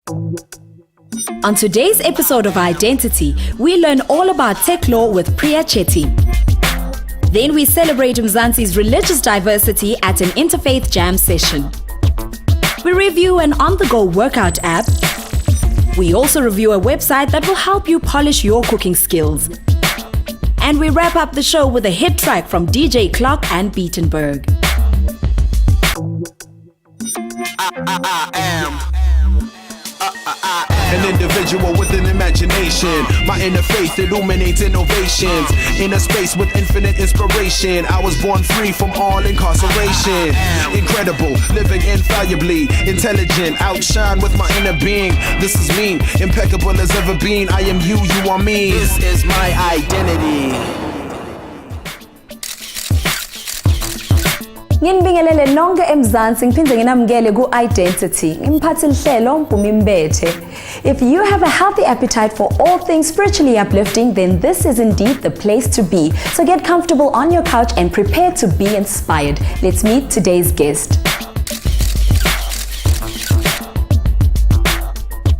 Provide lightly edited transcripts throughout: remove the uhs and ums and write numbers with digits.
On today's episode of i-Dentity, we learn all about tech law with Priya Chetty. Then we celebrate Mzansians' religious diversity at an interfaith jam session. We review an on-the-go workout app. We also review a website that will help you polish your cooking skills. And we wrap up the show with a hit track from DJ Clark and Beatenberg. I am an individual with an imagination. My inner faith illuminates innovations. In a space with infinite inspiration, I was born free from all incarceration. Incredible, living infallibly, intelligent, outshine with my inner being. This is me, impeccable as ever been. I am you, you are me. This is my identity. Nginibingelele nonke eMzansi ngiphinde nginamukele ku i-Dentity. Ngimphathi lihlelo Mpumi Mbethe. If you have a healthy appetite for all things spiritually uplifting, then this is indeed the place to be. So get comfortable on your couch and prepare to be inspired. Let's meet today's guest.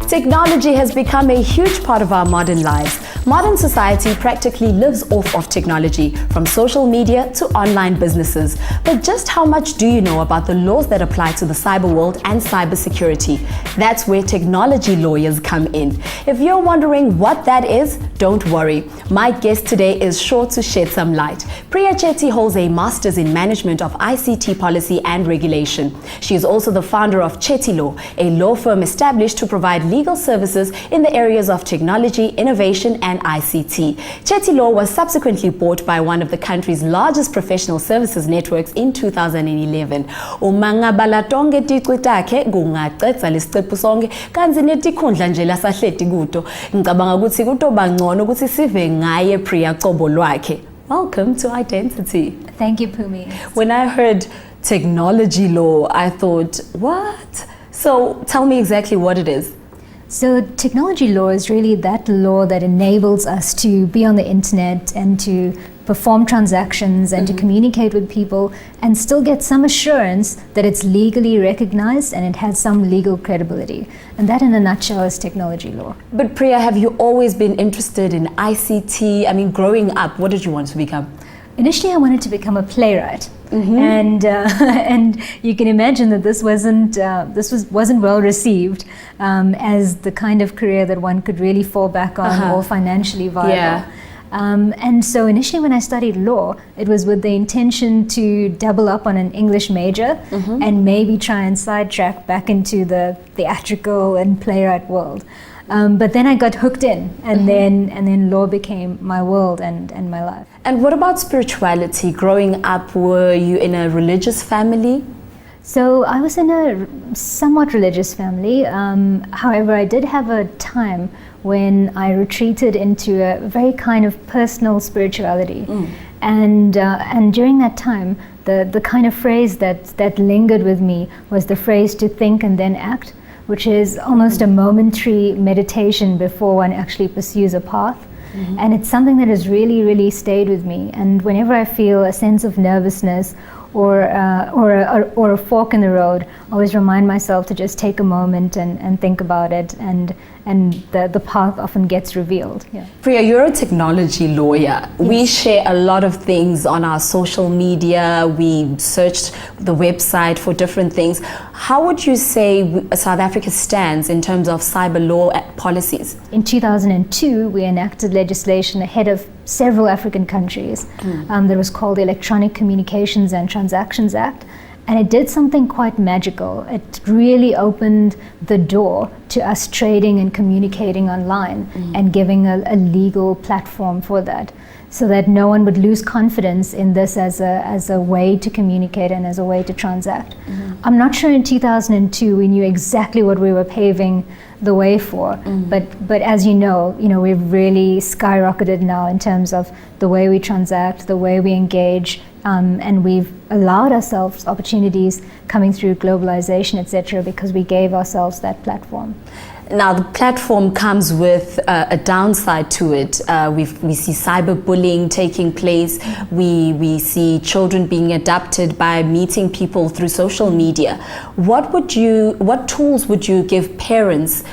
Technology has become a huge part of our modern lives. Modern society practically lives off of technology, from social media to online businesses. But just how much do you know about the laws that apply to the cyber world and cybersecurity? That's where technology lawyers come in. If you're wondering what that is, don't worry. My guest today is sure to shed some light. Priya Chetty holds a master's in management of ICT policy and regulation. She is also the founder of Chetty Law, a law firm established to provide legal services in the areas of technology, innovation, and ICT. Chetty Law was subsequently bought by one of the country's largest professional services networks in 2011. Umangabala tonke ticu takhe kungaqedza lesiqephu sonke kanti netikhundla nje lasahleti kuto. Ngicabanga ukuthi kutoba ngcono ukuthi sive ngaye Priya qobo lwakhe. Welcome to i-Dentity. Thank you, Mpumi. When I heard technology law, I thought, what? So tell me exactly what it is. So technology law is really that law that enables us to be on the internet and to perform transactions and to communicate with people and still get some assurance that it's legally recognized and it has some legal credibility. And that in a nutshell is technology law. But Priya, have you always been interested in ICT? I mean, growing up, what did you want to become? Initially, I wanted to become a playwright, and you can imagine that this wasn't well received as the kind of career that one could really fall back on or financially viable. Yeah. And so initially, when I studied law, it was with the intention to double up on an English major and maybe try and sidetrack back into the theatrical and playwright world. But then I got hooked in, and then law became my world and my life. And what about spirituality? Growing up, were you in a religious family? So I was in a somewhat religious family. However, I did have a time when I retreated into a very kind of personal spirituality. And during that time, the kind of phrase that lingered with me was the phrase to think and then act, which is almost a momentary meditation before one actually pursues a path. And it's something that has really, really stayed with me. And whenever I feel a sense of nervousness or a fork in the road, I always remind myself to just take a moment and think about it, and the path often gets revealed. Yeah. Priya, you're a technology lawyer. Yes. We share a lot of things on our social media. We searched the website for different things. How would you say South Africa stands in terms of cyber law policies? In 2002, we enacted legislation ahead of several African countries that was called the Electronic Communications and Transactions Act. And it did something quite magical. It really opened the door to us trading and communicating online and giving a legal platform for that, so that no one would lose confidence in this as a way to communicate and as a way to transact. I'm not sure in 2002 we knew exactly what we were paving the way for, but as you know, we've really skyrocketed now in terms of the way we transact, the way we engage And we've allowed ourselves opportunities coming through globalization, etc., because we gave ourselves that platform. Now, the platform comes with a downside to it. We see cyberbullying taking place. We see children being adopted by meeting people through social media. What tools would you give parents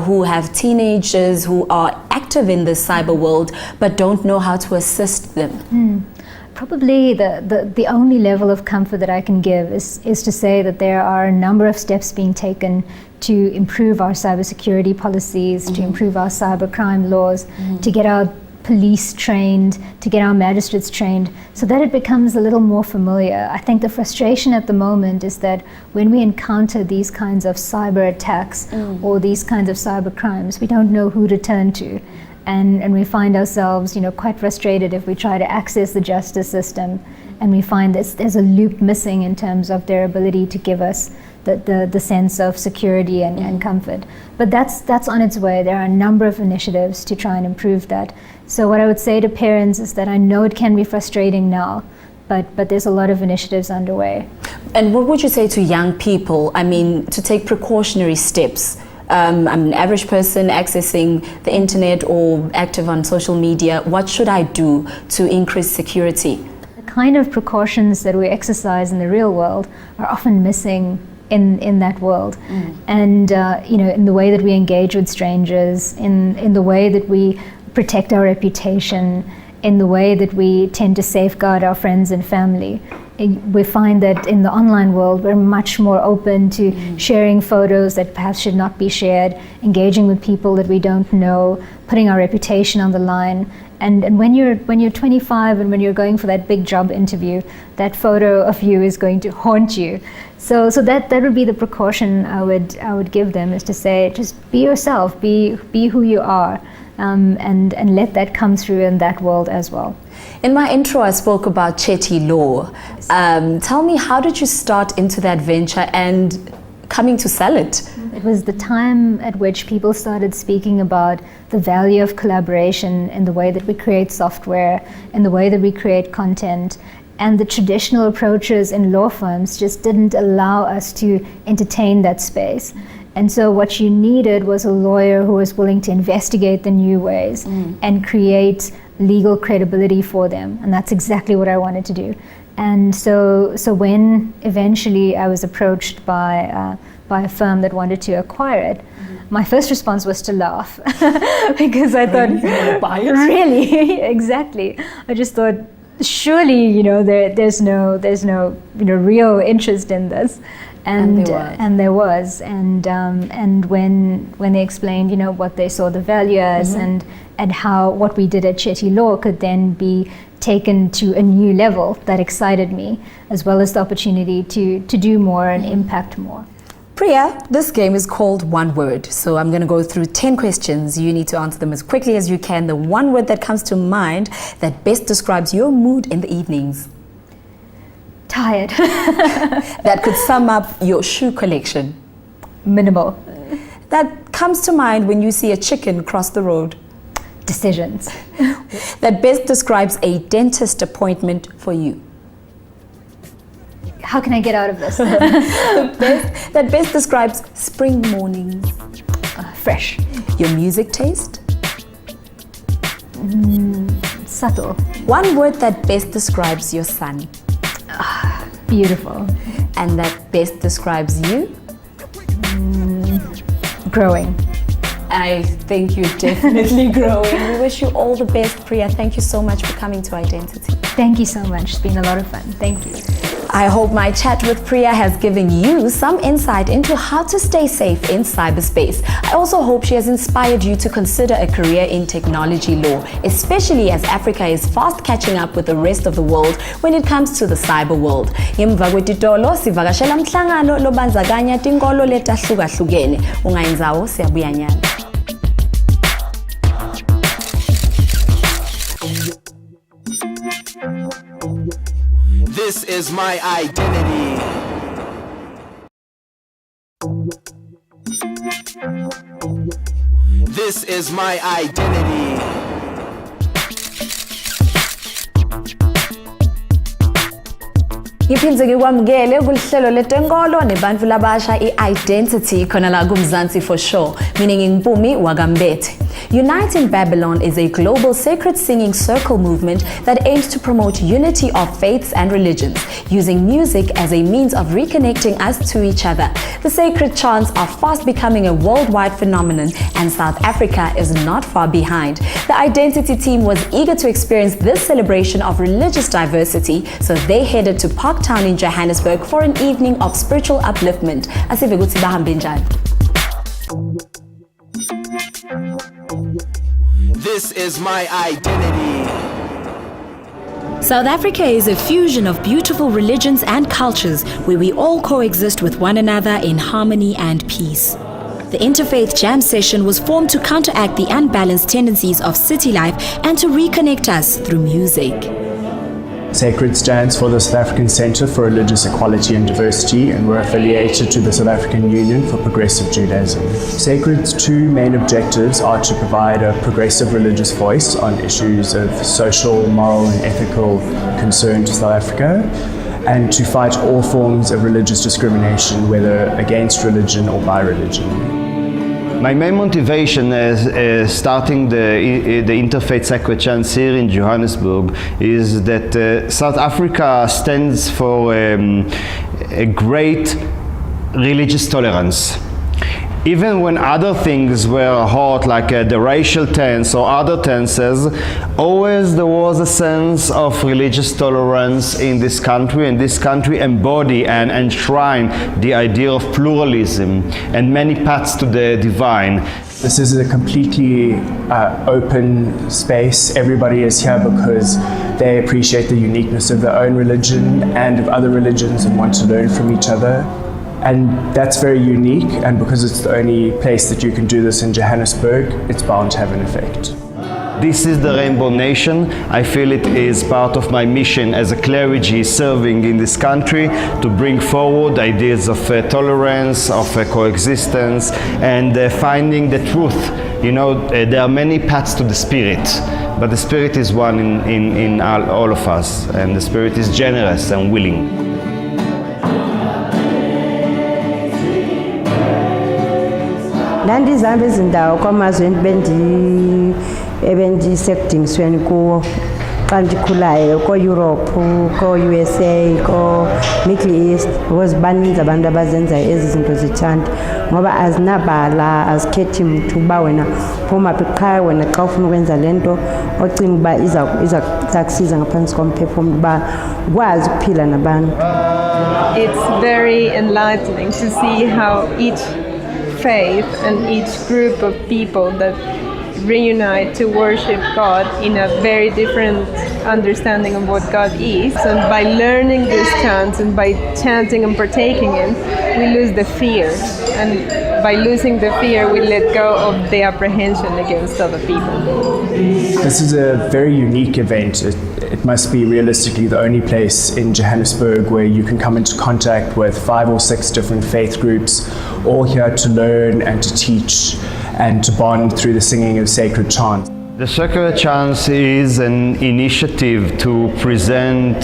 who have teenagers who are active in this cyber world but don't know how to assist them? Probably the only level of comfort that I can give is to say that there are a number of steps being taken to improve our cybersecurity policies, to improve our cybercrime laws, to get our police trained, to get our magistrates trained, so that it becomes a little more familiar. I think the frustration at the moment is that when we encounter these kinds of cyber attacks or these kinds of cyber crimes, we don't know who to turn to. And we find ourselves, quite frustrated if we try to access the justice system, and we find there's a loop missing in terms of their ability to give us the sense of security and comfort. But that's on its way. There are a number of initiatives to try and improve that. So what I would say to parents is that I know it can be frustrating now, but there's a lot of initiatives underway. And what would you say to young people, to take precautionary steps? I'm an average person accessing the internet or active on social media. What should I do to increase security? The kind of precautions that we exercise in the real world are often missing in that world. And in the way that we engage with strangers, in the way that we protect our reputation, in the way that we tend to safeguard our friends and family. We find that in the online world, we're much more open to sharing photos that perhaps should not be shared, engaging with people that we don't know, putting our reputation on the line. And when you're 25 and when you're going for that big job interview, that photo of you is going to haunt you. So that would be the precaution I would give them, is to say, just be yourself, be who you are, and let that come through in that world as well. In my intro, I spoke about Chetty Law. Tell me, how did you start into that venture and coming to sell it? It was the time at which people started speaking about the value of collaboration in the way that we create software, in the way that we create content. And the traditional approaches in law firms just didn't allow us to entertain that space. And so what you needed was a lawyer who was willing to investigate the new ways and create legal credibility for them. And that's exactly what I wanted to do. And so when eventually I was approached by a firm that wanted to acquire it, my first response was to laugh because I thought, really? Exactly. I just thought, surely, there's no real interest in this. And there was. And when they explained, what they saw the value as, and how what we did at Chetty Law could then be taken to a new level, that excited me, as well as the opportunity to do more and impact more. Priya, this game is called One Word. So I'm going to go through 10 questions. You need to answer them as quickly as you can. The one word that comes to mind that best describes your mood in the evenings. Tired. That could sum up your shoe collection. Minimal. That comes to mind when you see a chicken cross the road. Decisions. That best describes a dentist appointment for you. How can I get out of this? That best describes spring mornings. Fresh. Your music taste. Subtle. One word that best describes your son. Beautiful. And that best describes you? Growing. I think you're definitely growing. We wish you all the best, Priya. Thank you so much for coming to i-Dentity. Thank you so much. It's been a lot of fun. Thank you. I hope my chat with Priya has given you some insight into how to stay safe in cyberspace. I also hope she has inspired you to consider a career in technology law, especially as Africa is fast catching up with the rest of the world when it comes to the cyber world. Ngemva kwetitolo sivakashela mhlangano lobanzakanya tinkolo letahlukahlukene. Ungayinzawo siyabuya nyana. This is my identity. This is my identity. Ngiphindze ngikwamukele kuhlelo letenkolo nebantu labasha i-Identity khona la kuMzansi for sure. Meaning Mpumi Mbethe. Unite in Babylon is a global sacred singing circle movement that aims to promote unity of faiths and religions, using music as a means of reconnecting us to each other. The sacred chants are fast becoming a worldwide phenomenon, and South Africa is not far behind. The Identity team was eager to experience this celebration of religious diversity, so they headed to Parktown in Johannesburg for an evening of spiritual upliftment. Asive ukuthi bahambe njani. This is my identity. South Africa is a fusion of beautiful religions and cultures where we all coexist with one another in harmony and peace. The Interfaith Jam session was formed to counteract the unbalanced tendencies of city life and to reconnect us through music. Sacred stands for the South African Centre for Religious Equality and Diversity, and we're affiliated to the South African Union for Progressive Judaism. Sacred's two main objectives are to provide a progressive religious voice on issues of social, moral and ethical concern to South Africa, and to fight all forms of religious discrimination, whether against religion or by religion. My main motivation is starting the Interfaith Sacred Chants here in Johannesburg is that South Africa stands for a great religious tolerance. Even when other things were hot, like the racial tense or other tenses, always there was a sense of religious tolerance in this country, and this country embody and enshrine the idea of pluralism and many paths to the divine. This is a completely open space. Everybody is here because they appreciate the uniqueness of their own religion and of other religions and want to learn from each other. And that's very unique, and because it's the only place that you can do this in Johannesburg, it's bound to have an effect. This is the Rainbow Nation. I feel it is part of my mission as a clergy serving in this country to bring forward ideas of tolerance, of coexistence, and finding the truth. You know, there are many paths to the Spirit, but the Spirit is one in all of us, and the Spirit is generous and willing. Ndandizihambe izindawo kwamazweni ebendisekudinisweni kuwo xa ndikhulayo ko-Europe, ko-USA, ko-Middle East, because baninzi abantu abazenzayo ezi zinto zitshanta ngoba azinabala, azikhethi mntu uba wena phuma phi qha wena xa ufuna ukwenza le nto ocinga uba iza kusiza ngaphantsi komphefumlo uba ukwazi ukuphila nabantu. It's very enlightening to see how each faith and each group of people that reunite to worship God in a very different understanding of what God is. And by learning these chants and by chanting and partaking in, we lose the fear. And by losing the fear, we let go of the apprehension against other people. This is a very unique event. It must be realistically the only place in Johannesburg where you can come into contact with 5 or 6 different faith groups, all here to learn and to teach and to bond through the singing of sacred chants. The Sacred Chants is an initiative to present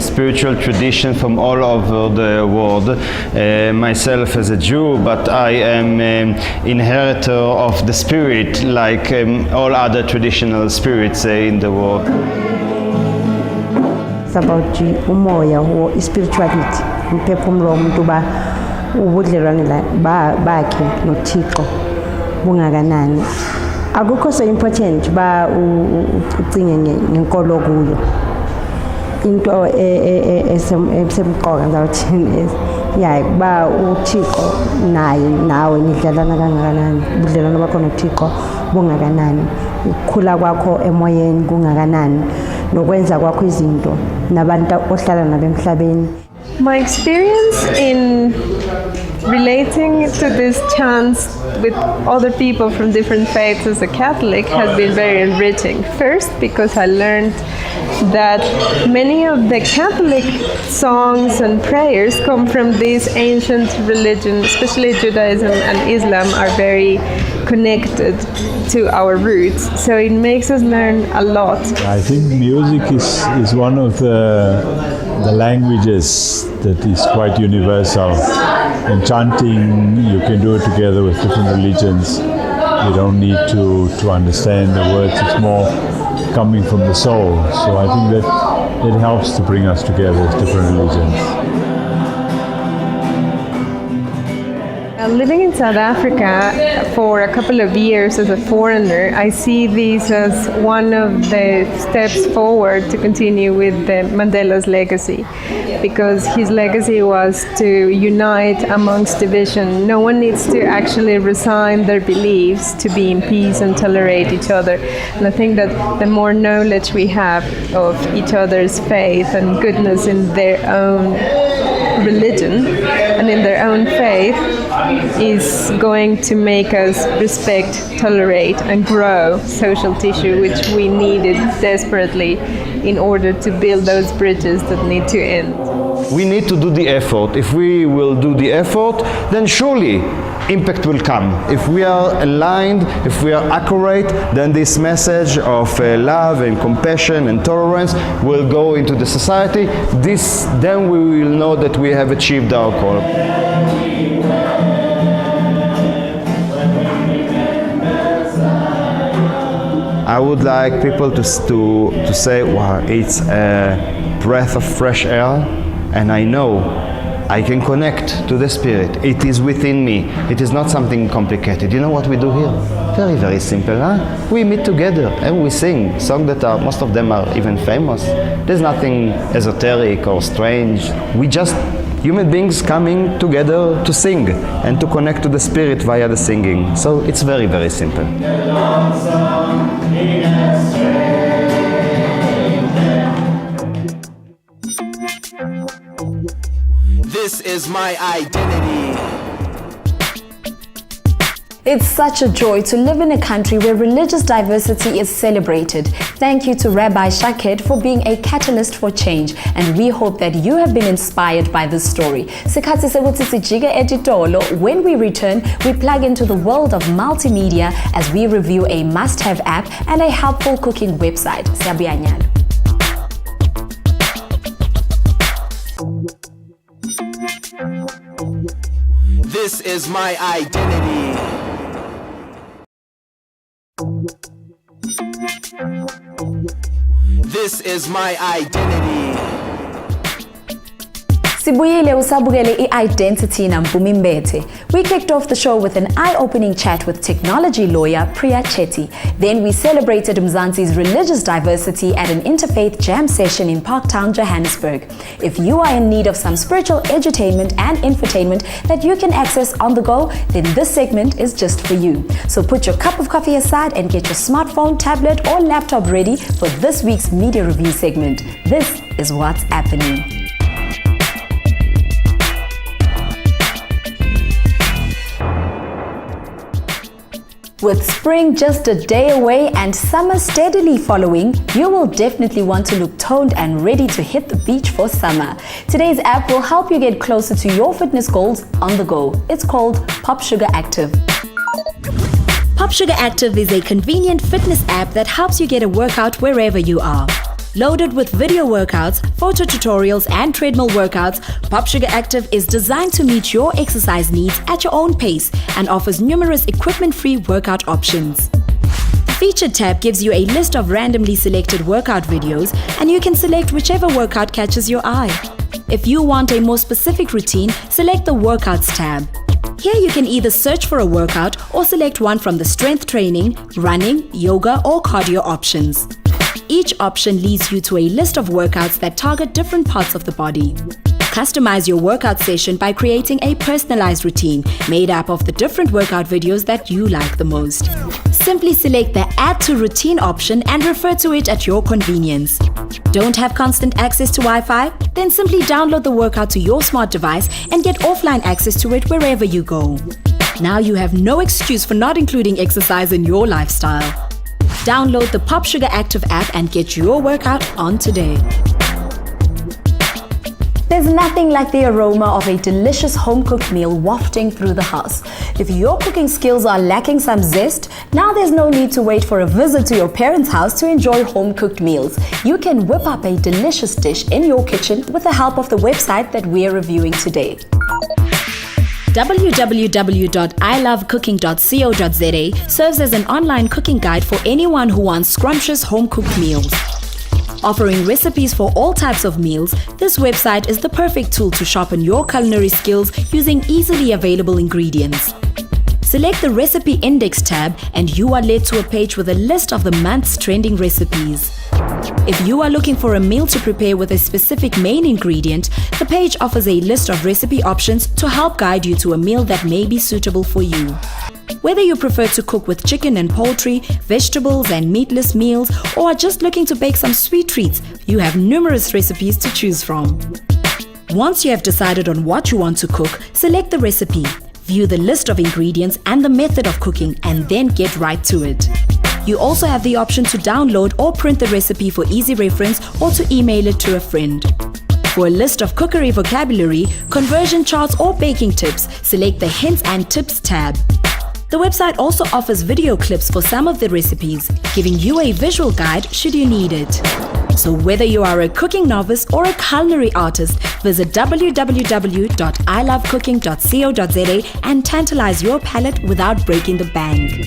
spiritual tradition from all over the world. Myself as a Jew, but I am inheritor of the spirit like all other traditional spirits in the world. It's about umoya or spirituality. Umphefumulo womuntu uba ubudlelwane bakhe noThixo bungakanani. Akukho so important ba ucinge ngenkolo kuyo. Into esemqoka ngawuthini is ba uThixo nawe nidlalana kangakanani, ubudlelwane bakho noThixo bungakanani, ukukhula kwakho emoyeni kungakanani, nokwenza kwakho izinto nabantu ohlala nabo emhlabeni. My experience in relating to these chants with other people from different faiths as a Catholic has been very enriching. First, because I learned that many of the Catholic songs and prayers come from these ancient religions, especially Judaism and Islam are very connected to our roots. So it makes us learn a lot. I think music is one of the languages that is quite universal. In chanting, you can do it together with different religions. You don't need to understand the words. It's more coming from the soul. So I think that it helps to bring us together as different religions. Living in South Africa for a couple of years as a foreigner, I see this as one of the steps forward to continue with Mandela's legacy, because his legacy was to unite amongst division. No one needs to actually resign their beliefs to be in peace and tolerate each other. And I think that the more knowledge we have of each other's faith and goodness in their own religion and in their own faith is going to make us respect, tolerate and grow social tissue, which we needed desperately in order to build those bridges that need to end. We need to do the effort. If we will do the effort, then surely impact will come. If we are aligned, if we are accurate, then this message of love and compassion and tolerance will go into the society. Then we will know that we have achieved our goal. I would like people to say, wow, it's a breath of fresh air, and I know I can connect to the Spirit. It is within me. It is not something complicated. You know what we do here? Very, very simple, huh? We meet together and we sing songs that are, most of them are even famous. There's nothing esoteric or strange. We just human beings coming together to sing and to connect to the Spirit via the singing. So it's very, very simple. This is my identity. It's such a joy to live in a country where religious diversity is celebrated. Thank you to Rabbi Shaked for being a catalyst for change, and we hope that you have been inspired by this story. When we return, we plug into the world of multimedia as we review a must-have app and a helpful cooking website. This is my identity. This is my identity. Sibuyile usabukele i-Identity na Mpumi Mbethe. We kicked off the show with an eye-opening chat with technology lawyer Priya Chetty. Then we celebrated Mzansi's religious diversity at an interfaith jam session in Parktown, Johannesburg. If you are in need of some spiritual edutainment and infotainment that you can access on the go, then this segment is just for you. So put your cup of coffee aside and get your smartphone, tablet or laptop ready for this week's media review segment. This is what's happening. With spring just a day away and summer steadily following, you will definitely want to look toned and ready to hit the beach for summer. Today's app will help you get closer to your fitness goals on the go. It's called Pop Sugar Active. Pop Sugar Active is a convenient fitness app that helps you get a workout wherever you are. Loaded with video workouts, photo tutorials and treadmill workouts, Pop Sugar Active is designed to meet your exercise needs at your own pace and offers numerous equipment-free workout options. The Featured tab gives you a list of randomly selected workout videos, and you can select whichever workout catches your eye. If you want a more specific routine, select the Workouts tab. Here you can either search for a workout or select one from the strength training, running, yoga or cardio options. Each option leads you to a list of workouts that target different parts of the body. Customize your workout session by creating a personalized routine made up of the different workout videos that you like the most. Simply select the Add to Routine option and refer to it at your convenience. Don't have constant access to Wi-Fi? Then simply download the workout to your smart device and get offline access to it wherever you go. Now you have no excuse for not including exercise in your lifestyle. Download the Pop Sugar Active app and get your workout on today. There's nothing like the aroma of a delicious home-cooked meal wafting through the house. If your cooking skills are lacking some zest, now there's no need to wait for a visit to your parents' house to enjoy home-cooked meals. You can whip up a delicious dish in your kitchen with the help of the website that we're reviewing today. www.ilovecooking.co.za serves as an online cooking guide for anyone who wants scrumptious home-cooked meals. Offering recipes for all types of meals, this website is the perfect tool to sharpen your culinary skills using easily available ingredients. Select the Recipe Index tab and you are led to a page with a list of the month's trending recipes. If you are looking for a meal to prepare with a specific main ingredient, the page offers a list of recipe options to help guide you to a meal that may be suitable for you. Whether you prefer to cook with chicken and poultry, vegetables and meatless meals, or are just looking to bake some sweet treats, you have numerous recipes to choose from. Once you have decided on what you want to cook, select the recipe, view the list of ingredients and the method of cooking, and then get right to it. You also have the option to download or print the recipe for easy reference or to email it to a friend. For a list of cookery vocabulary, conversion charts or baking tips, select the Hints and Tips tab. The website also offers video clips for some of the recipes, giving you a visual guide should you need it. So whether you are a cooking novice or a culinary artist, visit www.ilovecooking.co.za and tantalize your palate without breaking the bank.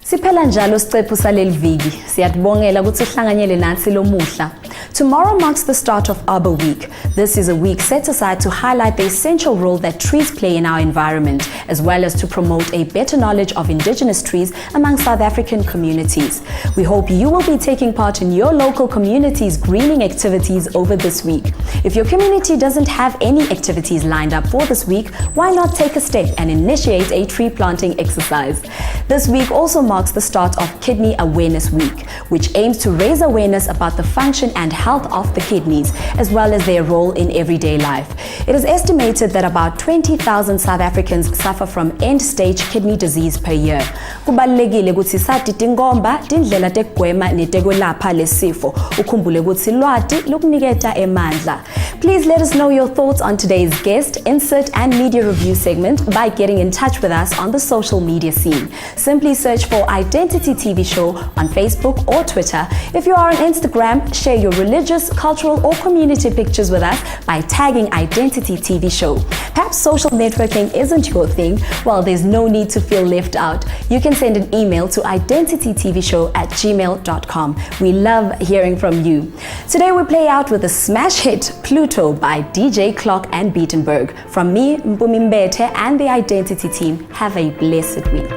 Siphela njalo sicephu saleli viki. Siyatibongela ukuthi uhlanganyele nathi lo muhla. Tomorrow marks the start of Arbor Week. This is a week set aside to highlight the essential role that trees play in our environment, as well as to promote a better knowledge of indigenous trees among South African communities. We hope you will be taking part in your local community's greening activities over this week. If your community doesn't have any activities lined up for this week, why not take a step and initiate a tree planting exercise? This week also marks the start of Kidney Awareness Week, which aims to raise awareness about the function and health of the kidneys, as well as their role in everyday life. It is estimated that about 20,000 South Africans suffer from end-stage kidney disease per year. Kubalulekile ukuthi sathi tingomba tindlela tekugwema netekwelapha lesifo. Ukhumbule ukuthi lwati lukuniketa emandla. Please let us know your thoughts on today's guest, insert and media review segment by getting in touch with us on the social media scene. Simply search for i-Dentity TV show on Facebook or Twitter. If you are on Instagram, share your religious, cultural or community pictures with us by tagging i-Dentity TV show. Perhaps social networking isn't your thing? Well, there's no need to feel left out. You can send an email to identitytvshow@gmail.com. We love hearing from you. Today we play out with the smash hit Pluto by DJ Clock and Beatenberg. From me, Mpumi Mbethe and the i-Dentity team, have a blessed week.